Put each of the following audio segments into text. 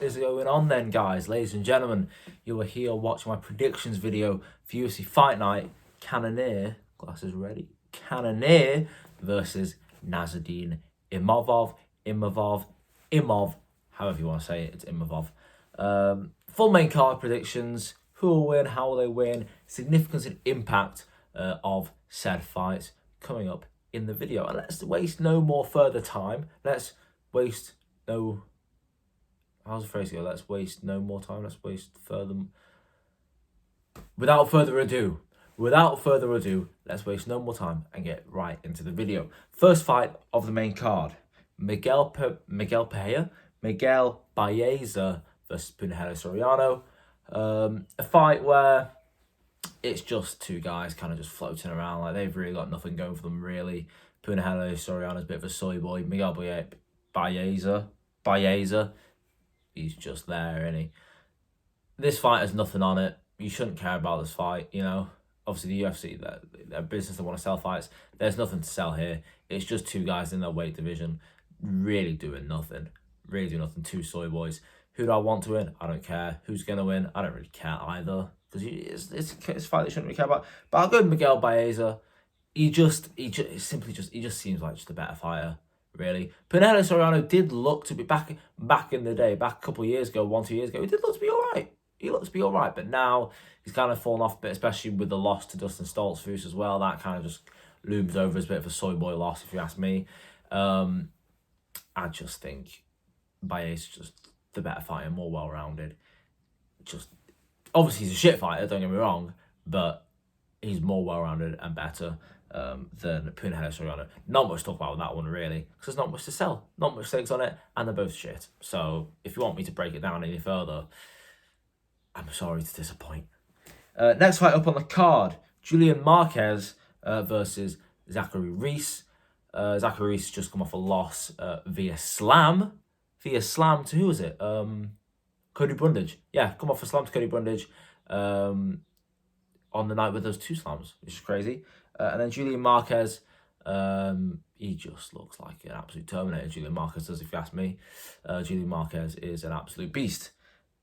What is going on then, guys? Ladies and gentlemen, you are here watching my predictions video for UFC Fight Night. Cannonier, glasses ready. Cannonier versus Nasruddin Imavov, however you want to say it, it's Imavov. Full main card predictions, who will win, how will they win, significance and impact of said fights coming up in the video. And let's waste no more further time. Let's waste no more time. Let's waste further. Without further ado, let's waste no more time and get right into the video. First fight of the main card: Miguel Baeza versus Punahele Soriano. A fight where it's just two guys kind of just floating around. Like, they've really got nothing going for them, really. Punahele Soriano's a bit of a soy boy. Miguel Baeza, he's just there, isn't he? This fight has nothing on it. You shouldn't care about this fight, you know. Obviously, the UFC, their business, they want to sell fights. There's nothing to sell here. It's just two guys in their weight division really doing nothing. Two soy boys. Who do I want to win? I don't care. Who's going to win? I don't really care either. Because it's a fight that you shouldn't really care about. But I'll go with Miguel Baeza. He just seems like just a better fighter, really. Punahele Soriano did look to be back in the day, back a couple of years ago, 1-2 years ago. He did look to be all right. But now he's kind of fallen off a bit, especially with the loss to Dustin Stoltzfus as well. That kind of just looms over as a bit of a soy boy loss, if you ask me. I just think Baeza's just the better fighter, more well-rounded. Just obviously he's a shit fighter, don't get me wrong, but he's more well-rounded and better than Punahele Soriano. Not much to talk about with that one, really, because there's not much to sell. Not much stakes on it, and they're both shit. So if you want me to break it down any further, I'm sorry to disappoint. Next fight up on the card, Julian Marquez versus Zachary Reyes. Zachary Reyes just come off a loss via slam. To who was it? Cody Brundage. Yeah, come off a slam to Cody Brundage on the night with those two slams, which is crazy. And then Julian Marquez, he just looks like an absolute Terminator. Julian Marquez does, if you ask me. Julian Marquez is an absolute beast.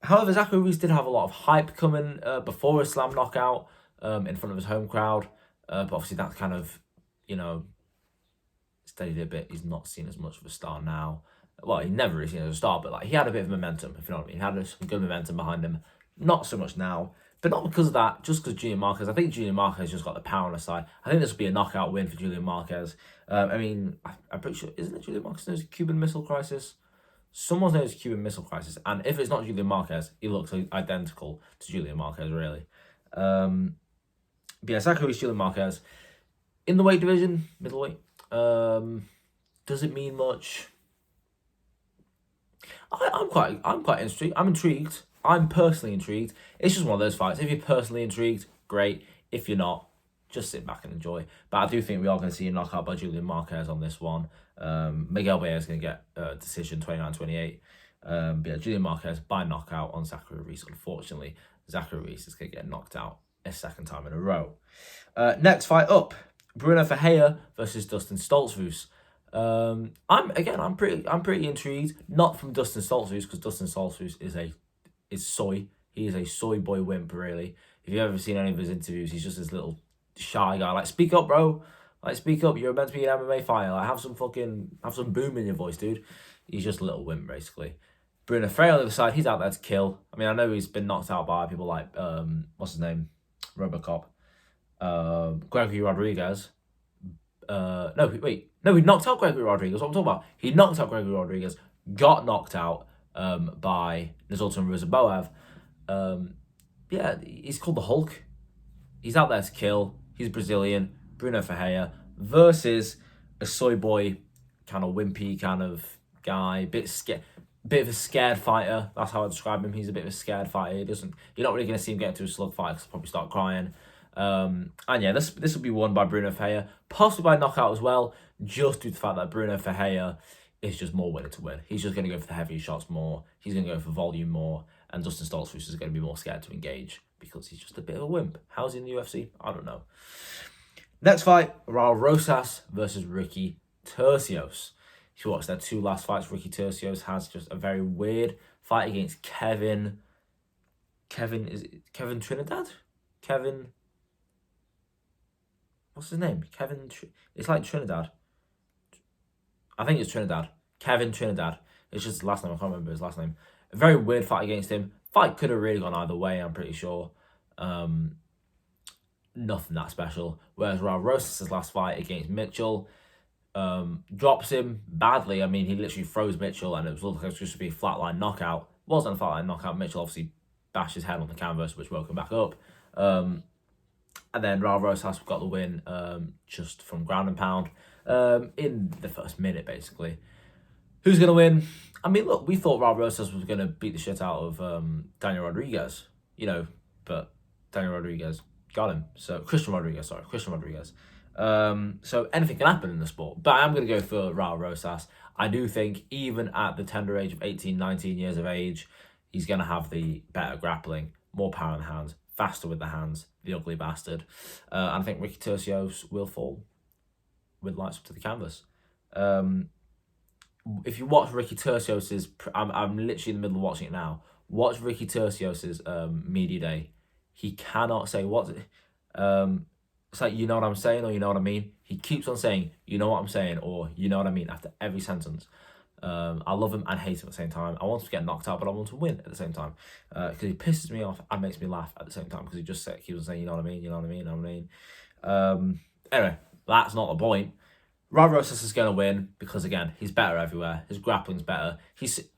However, Zachary Reyes did have a lot of hype coming before his slam knockout in front of his home crowd. But obviously that's kind of, steadied a bit. He's not seen as much of a star now. Well, he never is seen as a star, but he had a bit of momentum, if you know what I mean. He had some good momentum behind him. Not so much now. But not because of that, just because Julian Marquez. I think Julian Marquez just got the power on his side. I think this will be a knockout win for Julian Marquez. I'm pretty sure, isn't it Julian Marquez knows Cuban Missile Crisis? Someone knows Cuban Missile Crisis. And if it's not Julian Marquez, he looks identical to Julian Marquez, really. But yeah, Zachary Julian Marquez. In the weight division, middleweight, does it mean much? I'm quite intrigued. I'm intrigued. I'm personally intrigued. It's just one of those fights. If you're personally intrigued, great. If you're not, just sit back and enjoy. But I do think we are going to see a knockout by Julian Marquez on this one. Miguel Baeza is going to get a decision 29-28. But yeah, Julian Marquez by knockout on Zachary Reyes. Unfortunately, Zachary Reyes is going to get knocked out a second time in a row. Next fight up, Bruno Ferreira versus Dustin Stoltzfus. I'm pretty intrigued. Not from Dustin Stoltzfus, because Dustin Stoltzfus is soy. He is a soy boy wimp, really. If you've ever seen any of his interviews, he's just this little shy guy. Like, speak up, bro. Like, speak up. You're meant to be an MMA fighter. Like, have some boom in your voice, dude. He's just a little wimp, basically. Bruno Ferreira on the other side, he's out there to kill. I mean, I know he's been knocked out by people like what's his name, RoboCop, Gregory Rodriguez. He knocked out Gregory Rodriguez. What I'm talking about? He knocked out Gregory Rodriguez. Got knocked out by Nursultan Ruziboev. Yeah, he's called the Hulk. He's out there to kill. He's Brazilian. Bruno Ferreira versus a soy boy, kind of wimpy kind of guy. Bit of a scared fighter. That's how I describe him. He's a bit of a scared fighter. You're not really going to see him get into a slug fight because he'll probably start crying. And yeah, this will be won by Bruno Ferreira, possibly by knockout as well, just due to the fact that Bruno Ferreira is just more willing to win. He's just going to go for the heavy shots more. He's going to go for volume more. And Dustin Stoltzfus is going to be more scared to engage because he's just a bit of a wimp. How's he in the UFC? I don't know. Next fight, Raul Rosas versus Ricky Turcios. If you watch their two last fights, Ricky Turcios has just a very weird fight against Kevin, is it Kevin Trinidad? What's his name? It's like Trinidad. I think it's Trinidad. Kevin Trinidad. It's just his last name. I can't remember his last name. A very weird fight against him. Fight could have really gone either way, I'm pretty sure. Nothing that special. Whereas Raul Rosas' last fight against Mitchell drops him badly. I mean, he literally throws Mitchell and it was like it was just to be a flatline knockout. Wasn't a flatline knockout. Mitchell obviously bashed his head on the canvas, which woke him back up. And then Raul Rosas got the win just from ground and pound in the first minute, basically. Who's going to win? I mean, look, we thought Raul Rosas was going to beat the shit out of Daniel Rodriguez, but Daniel Rodriguez got him. So, Christian Rodriguez. So, anything can happen in the sport. But I'm going to go for Raul Rosas. I do think, even at the tender age of 18, 19 years of age, he's going to have the better grappling, more power in the hands, faster with the hands, the ugly bastard. And I think Ricky Tercios will fall with lights up to the canvas. If you watch Ricky Tercios's, I'm literally in the middle of watching it now. Watch Ricky Tercios's media day. He cannot say what. It's like, you know what I'm saying, or you know what I mean. He keeps on saying, you know what I'm saying, or you know what I mean after every sentence. I love him and hate him at the same time. I want him to get knocked out, but I want him to win at the same time. Because he pisses me off and makes me laugh at the same time. Because he just keeps on saying, you know what I mean, you know what I mean, you know what I mean. Anyway, that's not the point. Raul Rosas is going to win because, again, he's better everywhere. His grappling's better.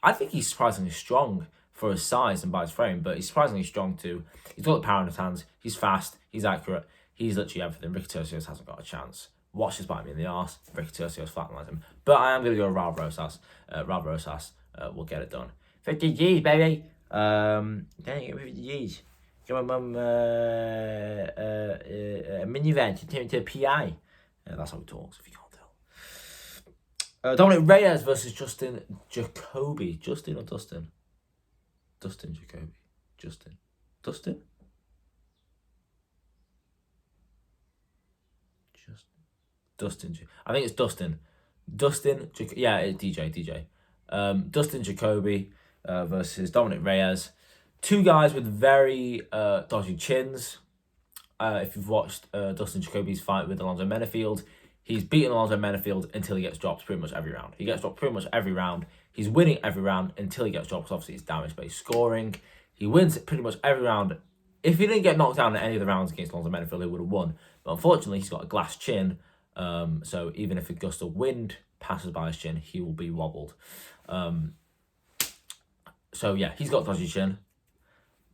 I think he's surprisingly strong for his size and by his frame, but he's surprisingly strong too. He's got the power in his hands. He's fast. He's accurate. He's literally everything. Ricky Tercios hasn't got a chance. Watch his bite me in the arse. Ricky Tercios flatlines him. But I am going to go Raul Rosas. Raul Rosas will get it done. 50 G's, baby. Don't get 50 G's. Give my mum a minivan to turn into a PI. That's how he talks, if you can't tell. Dominic Reyes versus Justin Jacoby. Justin or Dustin? Dustin Jacoby. Dustin? I think it's Dustin. Yeah, it's DJ. Dustin Jacoby versus Dominic Reyes. Two guys with very dodgy chins. If you've watched Dustin Jacoby's fight with Alonzo Menafield, he's beaten Alonzo Menafield until he gets dropped pretty much every round. He gets dropped pretty much every round. He's winning every round until he gets dropped, because obviously it's damage-based scoring. He wins pretty much every round. If he didn't get knocked down in any of the rounds against Alonzo Menafield, he would have won. But unfortunately, he's got a glass chin. So even if a gust of wind passes by his chin, he will be wobbled. So yeah, he's got a dodgy chin.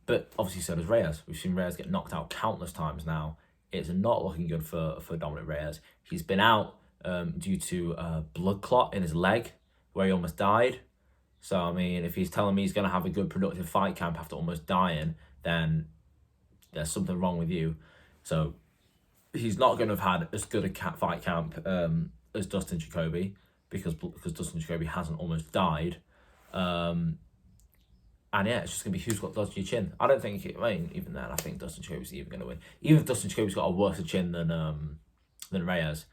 But obviously so does Reyes. We've seen Reyes get knocked out countless times now. It's not looking good for Dominic Reyes. He's been out due to a blood clot in his leg, where he almost died. So, I mean, if he's telling me he's going to have a good, productive fight camp after almost dying, then there's something wrong with you. So, he's not going to have had as good a fight camp as Dustin Jacoby, because Dustin Jacoby hasn't almost died. And yeah, it's just going to be who's got dodgy chin. I don't think, even then, I think Dustin Jacoby's even going to win. Even if Dustin Jacoby's got a worse chin than Reyes,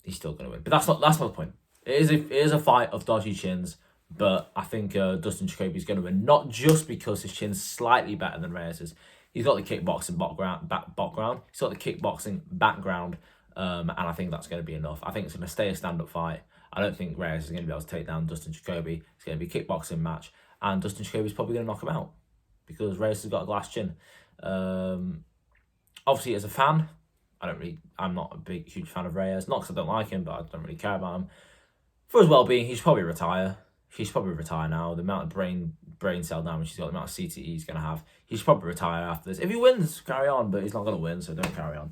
he's still going to win. But that's not the point. It is a fight of dodgy chins, but I think Dustin Jacoby's going to win, not just because his chin's slightly better than Reyes's. He's got the kickboxing background. He's got the kickboxing background, and I think that's going to be enough. I think it's going to stay a stand-up fight. I don't think Reyes is going to be able to take down Dustin Jacoby. It's going to be a kickboxing match, and Dustin Jacoby's probably going to knock him out because Reyes has got a glass chin. Obviously, as a fan, I'm not a huge fan of Reyes. Not because I don't like him, but I don't really care about him. For his well-being, he should probably retire. He should probably retire now. The amount of brain cell damage he's got, the amount of CTE he's going to have, he should probably retire after this. If he wins, carry on, but he's not going to win, so don't carry on.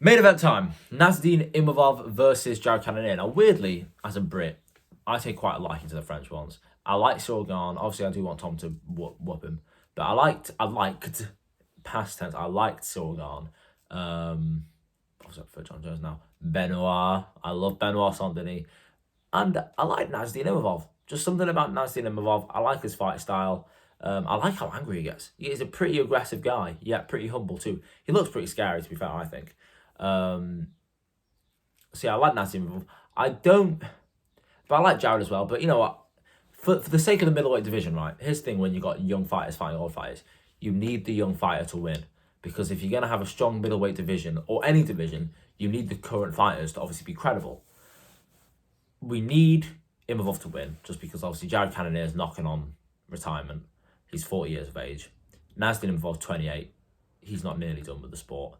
Main event time. Nasdin Imavov versus Jared Cannonier. Now, weirdly, as a Brit, I take quite a liking to the French ones. I like Sorgan. Obviously, I do want Tom to whoop him. But I liked, past tense, I liked Sorgan. Obviously, I prefer John Jones now. Benoit. I love Benoit Saint-Denis. And I like Nasdin Imavov. Just something about Nasdin Imavov. I like his fight style. I like how angry he gets. He's a pretty aggressive guy, yet pretty humble too. He looks pretty scary, to be fair, I think. So yeah, I like Nasdin Imavov. But I like Jared as well. But you know what? for the sake of the middleweight division, right? Here's the thing: when you got young fighters fighting old fighters, you need the young fighter to win, because if you're gonna have a strong middleweight division or any division, you need the current fighters to obviously be credible. We need Imavov to win, just because obviously Jared Cannonier is knocking on retirement. He's 40 years of age. Nasdin Imavov's 28. He's not nearly done with the sport.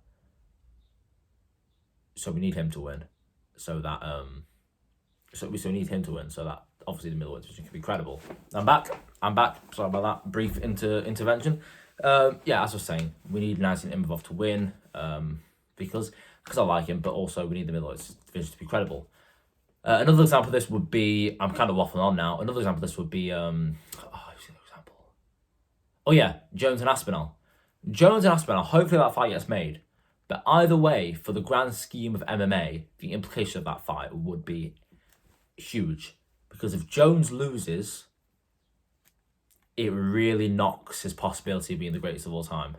So we need him to win, so that so we need him to win, so that obviously the middleweight division can be credible. I'm back. Sorry about that brief intervention. Yeah, as I was saying, we need Nasdin Imavov to win, because I like him, but also we need the middleweight division to be credible. Another example of this would be, I'm kind of waffling on now. Another example of this would be, Jones and Aspinall. Jones and Aspinall, hopefully that fight gets made. But either way, for the grand scheme of MMA, the implication of that fight would be huge. Because if Jones loses, it really knocks his possibility of being the greatest of all time.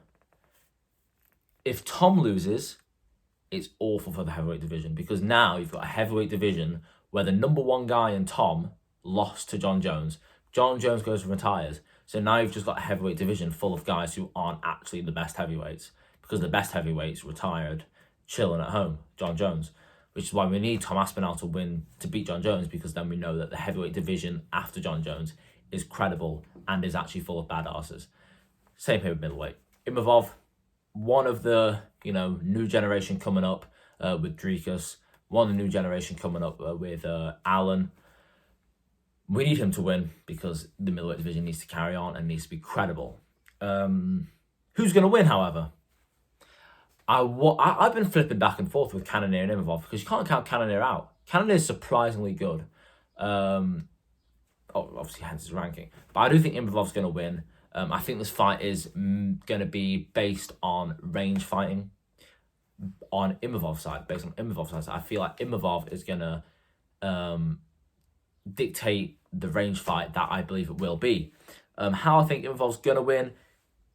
If Tom loses, it's awful for the heavyweight division, because now you've got a heavyweight division where the number one guy in Tom lost to John Jones. John Jones goes and retires. So now you've just got a heavyweight division full of guys who aren't actually the best heavyweights, because the best heavyweights retired, chilling at home, John Jones. Which is why we need Tom Aspinall to win, to beat John Jones, because then we know that the heavyweight division after John Jones is credible and is actually full of badasses. Same here with middleweight. Imavov, one of the new generation coming up with Dricus, one of the new generation coming up with Allen. We need him to win, because the middleweight division needs to carry on and needs to be credible. Who's going to win, however? I've been flipping back and forth with Cannonier and Imavov, because you can't count Cannonier out. Cannonier is surprisingly good. Obviously, hence his ranking. But I do think Imavov's going to win. I think this fight is going to be based on range fighting on Imavov's side. Based on Imavov's side, so I feel like Imavov is going to dictate the range fight that I believe it will be. How I think Imavov's going to win,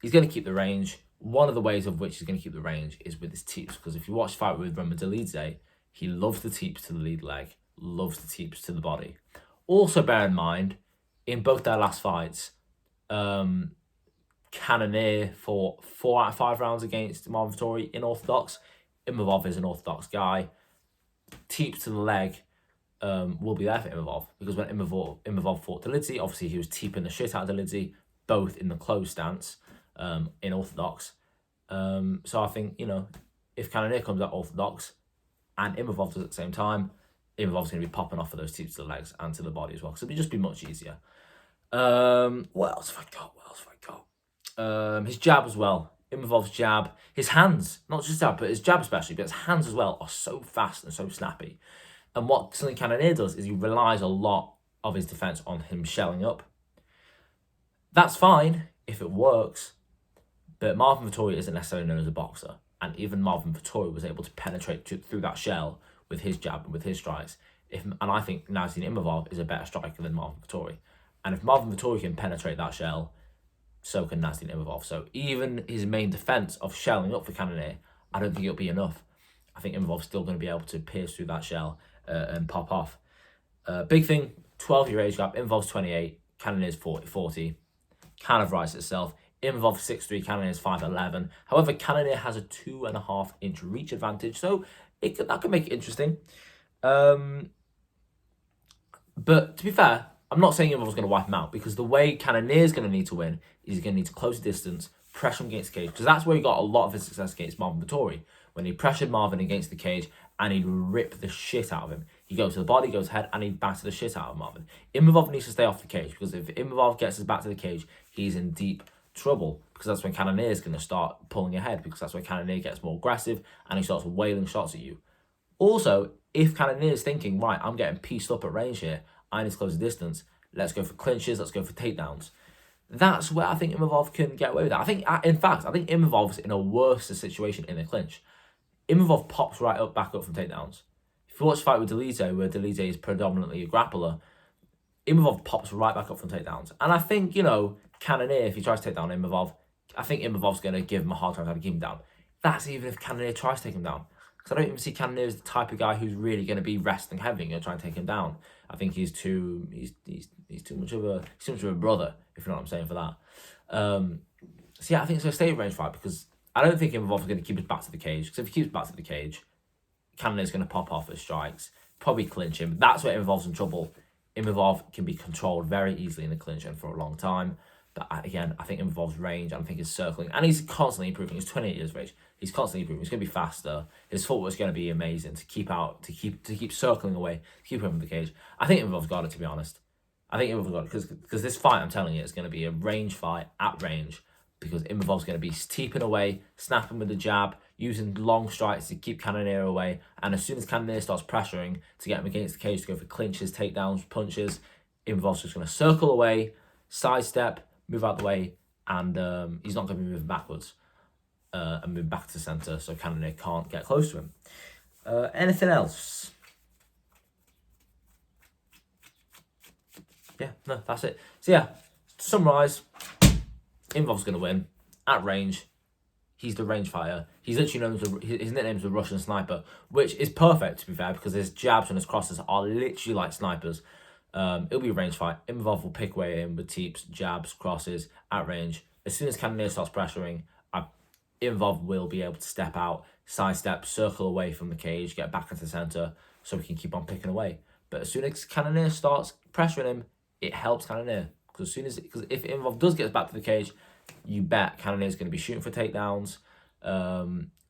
he's going to keep the range. One of the ways of which he's going to keep the range is with his teeps, because if you watch the fight with Roman Dolidze, he loves the teeps to the lead leg, loves the teeps to the body. Also bear in mind, in both their last fights, Cannonier fought 4 out of 5 rounds against Marvin Vettori in orthodox. Imavov is an orthodox guy. Teeps to the leg will be there for Imavov, because when Imavov fought Dolidze, obviously he was teeping the shit out of Dolidze, both in the closed stance, in orthodox. So I think, if Cannonier comes out orthodox and Imavov does at the same time, Imavov's going to be popping off for those teeps to the legs and to the body as well, because it'll just be much easier. What else have I got? His jab as well. Imavov's jab, his hands, not just jab, but his jab especially, but his hands as well are so fast and so snappy. And what something Cannonier does is he relies a lot of his defense on him shelling up. That's fine if it works, but Marvin Vettori isn't necessarily known as a boxer, and even Marvin Vettori was able to penetrate through that shell with his jab and with his strikes. And I think Nasdin Imavov is a better striker than Marvin Vettori. And if Marvin Vettori can penetrate that shell, so can Nasdin Imavov. So even his main defense of shelling up for Cannonier, I don't think it'll be enough. I think Imavov's still going to be able to pierce through that shell and pop off. Big thing, 12-year age gap. Imavov's 28, Cannonier's 40. Kind of writes itself. Imavov's 6'3", Cannonier's 5'11". However, Cannonier has a 2.5-inch reach advantage, so that could make it interesting. But to be fair, I'm not saying Imavov's going to wipe him out, because the way Cannonier's going to need to win is he's going to need to close the distance, pressure him against the cage, because that's where he got a lot of his success against Marvin Vettori, when he pressured Marvin against the cage and he'd rip the shit out of him. He'd go to the body, goes head, and he'd batter the shit out of Marvin. Imavov needs to stay off the cage, because if Imavov gets his back to the cage, he's in deep trouble, because that's when Cannonier is going to start pulling ahead, because that's when Cannonier gets more aggressive and he starts wailing shots at you. Also, if Cannonier is thinking, right, I'm getting pieced up at range here, I need to close the distance, let's go for clinches, let's go for takedowns. That's where I think Imavov can get away with that. I think Imavov's in a worse situation in a clinch. Imavov pops right up, back up from takedowns. If you watch the fight with Dolidze, where Dolidze is predominantly a grappler, Imavov pops right back up from takedowns. And I think, Cannonier, if he tries to take down Imavov, I think Imavov's going to give him a hard time to keep him down. That's even if Cannonier tries to take him down. Because I don't even see Cannonier as the type of guy who's really going to be resting heavy and try and take him down. I think he's He's too much of a brother, if you know what I'm saying for that. So yeah, I think it's going to stay a range fight because I don't think Imavov is going to keep his back to the cage. Because if he keeps his back to the cage, Cannonier's going to pop off at strikes, probably clinch him. That's where Imavov's in trouble. Imavov can be controlled very easily in the clinch and for a long time. But again, I think Imavov's range, I think his circling, and he's constantly improving. He's 28 years of age. He's constantly improving. He's going to be faster. His footwork is going to be amazing to keep circling away, to keep him in the cage. I think Imavov's got it, to be honest. I think Imavov's got it because this fight, I'm telling you, is going to be a range fight at range because Imavov's going to be teeping away, snapping with the jab, using long strikes to keep Cannonier away. And as soon as Cannonier starts pressuring to get him against the cage to go for clinches, takedowns, punches, Imavov's just going to circle away, sidestep, move out the way, and he's not going to be moving backwards and move back to the centre so Cannonier can't get close to him. Anything else? Yeah, no, that's it. So yeah, to summarise, Imavov's going to win at range. He's the range fighter. He's literally known as his nickname's the Russian sniper, which is perfect, to be fair, because his jabs and his crosses are literally like snipers. It'll be a range fight. Imavov will pick way in with teeps, jabs, crosses at range. As soon as Cannonier starts pressuring, Imavov will be able to step out, sidestep, circle away from the cage, get back into the centre, so he can keep on picking away. But as soon as Cannonier starts pressuring him, it helps Cannonier. Because if Imavov does get back to the cage, you bet Cannonier is going to be shooting for takedowns,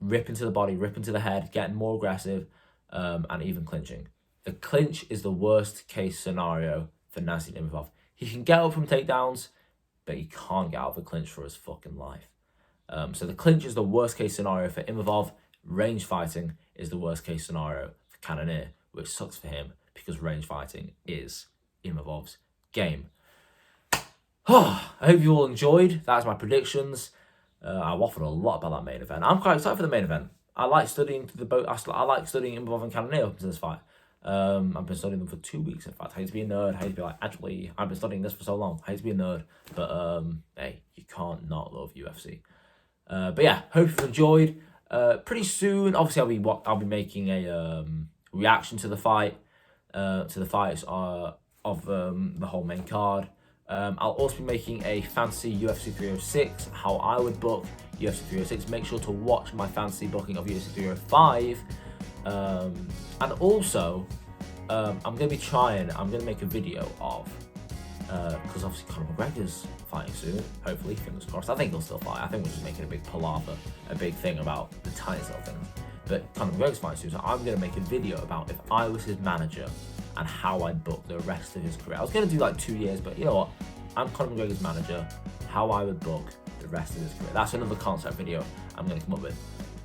ripping to the body, ripping to the head, getting more aggressive, and even clinching. The clinch is the worst case scenario for Nasty Imavov. He can get up from takedowns, but he can't get out of the clinch for his fucking life. So the clinch is the worst case scenario for Imavov. Range fighting is the worst case scenario for Cannonier, which sucks for him because range fighting is Imavov's game. I hope you all enjoyed. That's my predictions. I waffled a lot about that main event. I'm quite excited for the main event. I like studying I like studying Imavov and Cannonier up into this fight. I've been studying them for 2 weeks, in fact. I hate to be a nerd. I hate to be like, actually, I've been studying this for so long. I hate to be a nerd. But, hey, you can't not love UFC. But yeah, hope you've enjoyed. Pretty soon, obviously, I'll be making a reaction to the fight, to the fights of the whole main card. I'll also be making a fantasy UFC 306, how I would book UFC 306. Make sure to watch my fantasy booking of UFC 305. And also, I'm going to make a video of, because obviously Conor McGregor's fighting soon, hopefully, fingers crossed. I think he'll still fight. I think we're just making a big palaver, a big thing about the tiniest little things. But Conor McGregor's fighting soon, so I'm going to make a video about if I was his manager and how I'd book the rest of his career. I was going to do like 2 years, but you know what? I'm Conor McGregor's manager, how I would book the rest of his career. That's another concept video I'm going to come up with.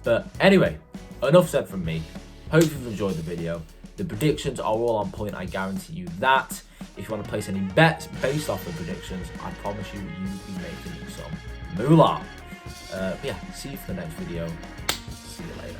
But anyway, enough said from me. Hope you've enjoyed the video. The predictions are all on point, I guarantee you that. If you want to place any bets based off the predictions, I promise you, you'll be making some moolah. But yeah, see you for the next video. See you later.